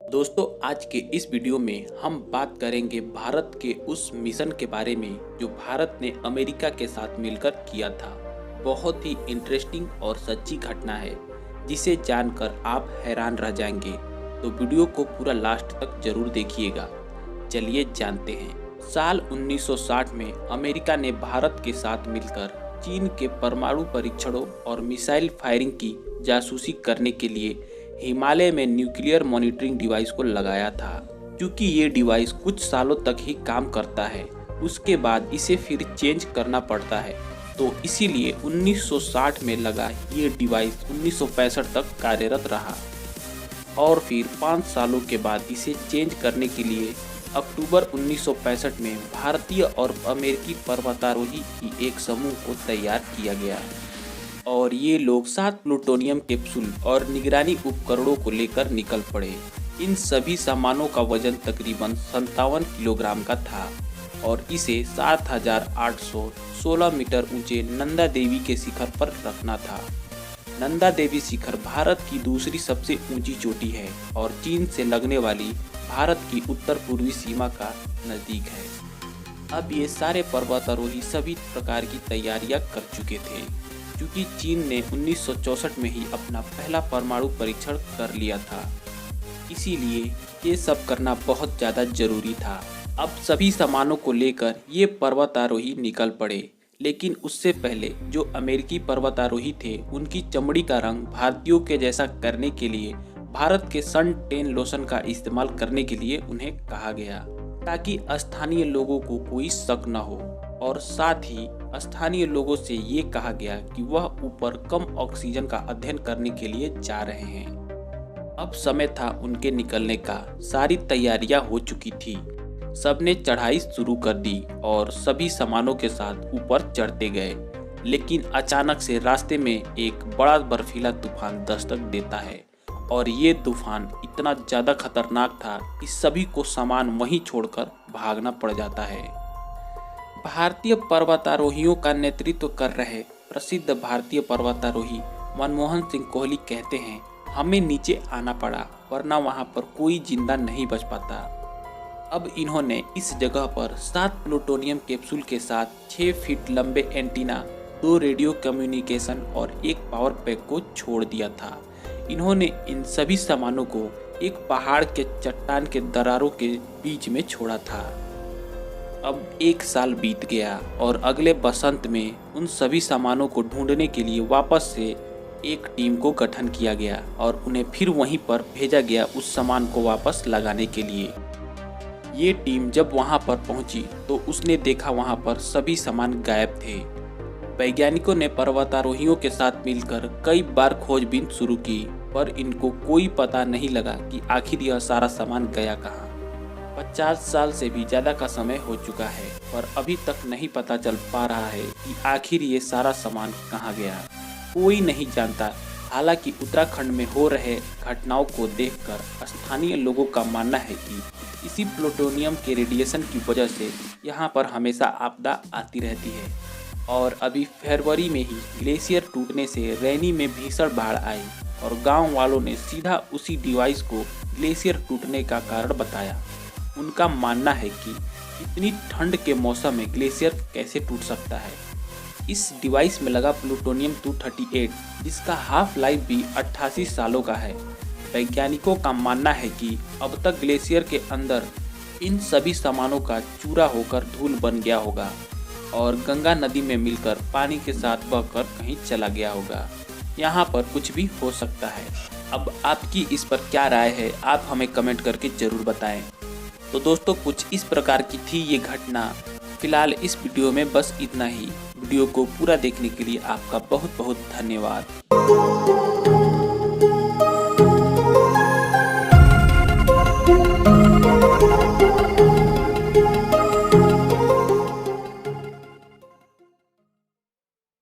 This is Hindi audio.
दोस्तों, आज के इस वीडियो में हम बात करेंगे भारत के उस मिशन के बारे में जो भारत ने अमेरिका के साथ मिलकर किया था। बहुत ही इंटरेस्टिंग और सच्ची घटना है जिसे जानकर आप हैरान रह जाएंगे। तो वीडियो को पूरा लास्ट तक जरूर देखिएगा। चलिए जानते हैं। साल 1960 में अमेरिका ने भारत के साथ मिलकर चीन के परमाणु परीक्षणों और मिसाइल फायरिंग की जासूसी करने के लिए हिमालय में न्यूक्लियर मॉनिटरिंग डिवाइस को लगाया था। क्योंकि ये डिवाइस कुछ सालों तक ही काम करता है, उसके बाद इसे फिर चेंज करना पड़ता है, तो इसीलिए 1960 में लगा ये डिवाइस 1965 तक कार्यरत रहा और फिर 5 सालों के बाद इसे चेंज करने के लिए अक्टूबर 1965 में भारतीय और अमेरिकी पर्वतारोही की एक समूह को तैयार किया गया और ये लोग 7 प्लूटोनियम कैप्सूल और निगरानी उपकरणों को लेकर निकल पड़े। इन सभी सामानों का वजन तकरीबन 57 किलोग्राम का था और इसे 7,816 मीटर ऊंचे नंदा देवी के शिखर पर रखना था। नंदा देवी शिखर भारत की दूसरी सबसे ऊंची चोटी है और चीन से लगने वाली भारत की उत्तर पूर्वी सीमा का नज़दीक है। अब ये सारे पर्वतारोही सभी प्रकार की तैयारियां कर चुके थे क्योंकि चीन ने 1964 में ही अपना पहला परमाणु परीक्षण कर लिया था। इसीलिए ये सब करना बहुत ज़्यादा जरूरी था। अब सभी सामानों को लेकर ये पर्वतारोही निकल पड़े, लेकिन उससे पहले जो अमेरिकी पर्वतारोही थे उनकी चमड़ी का रंग भारतीयों के जैसा करने के लिए भारत के सन 10 लोशन का इस्तेमाल करने के लिए उन्हें कहा गया, ताकि स्थानीय लोगों को कोई शक न हो। और साथ ही स्थानीय लोगों से ये कहा गया कि वह ऊपर कम ऑक्सीजन का अध्ययन करने के लिए जा रहे हैं। अब समय था उनके निकलने का। सारी तैयारियां हो चुकी थी। सबने चढ़ाई शुरू कर दी और सभी सामानों के साथ ऊपर चढ़ते गए, लेकिन अचानक से रास्ते में एक बड़ा बर्फीला तूफान दस्तक देता है और ये तूफान इतना ज़्यादा खतरनाक था कि सभी को सामान वहीं छोड़कर भागना पड़ जाता है। भारतीय पर्वतारोहियों का नेतृत्व कर रहे प्रसिद्ध भारतीय पर्वतारोही मनमोहन सिंह कोहली कहते हैं, हमें नीचे आना पड़ा वरना वहां पर कोई जिंदा नहीं बच पाता। अब इन्होंने इस जगह पर 7 प्लूटोनियम कैप्सूल के साथ 6 फीट लंबे एंटीना, 2 रेडियो कम्युनिकेशन और 1 पावर पैक को छोड़ दिया था। इन्होंने इन सभी सामानों को एक पहाड़ के चट्टान के दरारों के बीच में छोड़ा था। अब 1 साल बीत गया और अगले बसंत में उन सभी सामानों को ढूंढने के लिए वापस से एक टीम को गठन किया गया और उन्हें फिर वहीं पर भेजा गया उस सामान को वापस लगाने के लिए। ये टीम जब वहां पर पहुंची तो उसने देखा वहां पर सभी सामान गायब थे। वैज्ञानिकों ने पर्वतारोहियों के साथ मिलकर कई बार खोजबीन शुरू की, पर इनको कोई पता नहीं लगा कि आखिर यह सारा सामान गया कहाँ। 50 साल से भी ज़्यादा का समय हो चुका है, पर अभी तक नहीं पता चल पा रहा है कि आखिर ये सारा सामान कहाँ गया। कोई नहीं जानता। हालांकि उत्तराखंड में हो रहे घटनाओं को देखकर स्थानीय लोगों का मानना है कि इसी प्लूटोनियम के रेडिएशन की वजह से यहाँ पर हमेशा आपदा आती रहती है। और अभी फरवरी में ही ग्लेशियर टूटने से रैनी में भीषण बाढ़ आई और गाँव वालों ने सीधा उसी डिवाइस को ग्लेशियर टूटने का कारण बताया। उनका मानना है कि इतनी ठंड के मौसम में ग्लेशियर कैसे टूट सकता है। इस डिवाइस में लगा प्लूटोनियम 238, जिसका हाफ लाइफ भी 88 सालों का है। वैज्ञानिकों का मानना है कि अब तक ग्लेशियर के अंदर इन सभी सामानों का चूरा होकर धूल बन गया होगा और गंगा नदी में मिलकर पानी के साथ बहकर कहीं चला गया होगा। यहाँ पर कुछ भी हो सकता है। अब आपकी इस पर क्या राय है, आप हमें कमेंट करके ज़रूर बताएं। तो दोस्तों, कुछ इस प्रकार की थी ये घटना। फिलहाल इस वीडियो में बस इतना ही। वीडियो को पूरा देखने के लिए आपका बहुत बहुत धन्यवाद।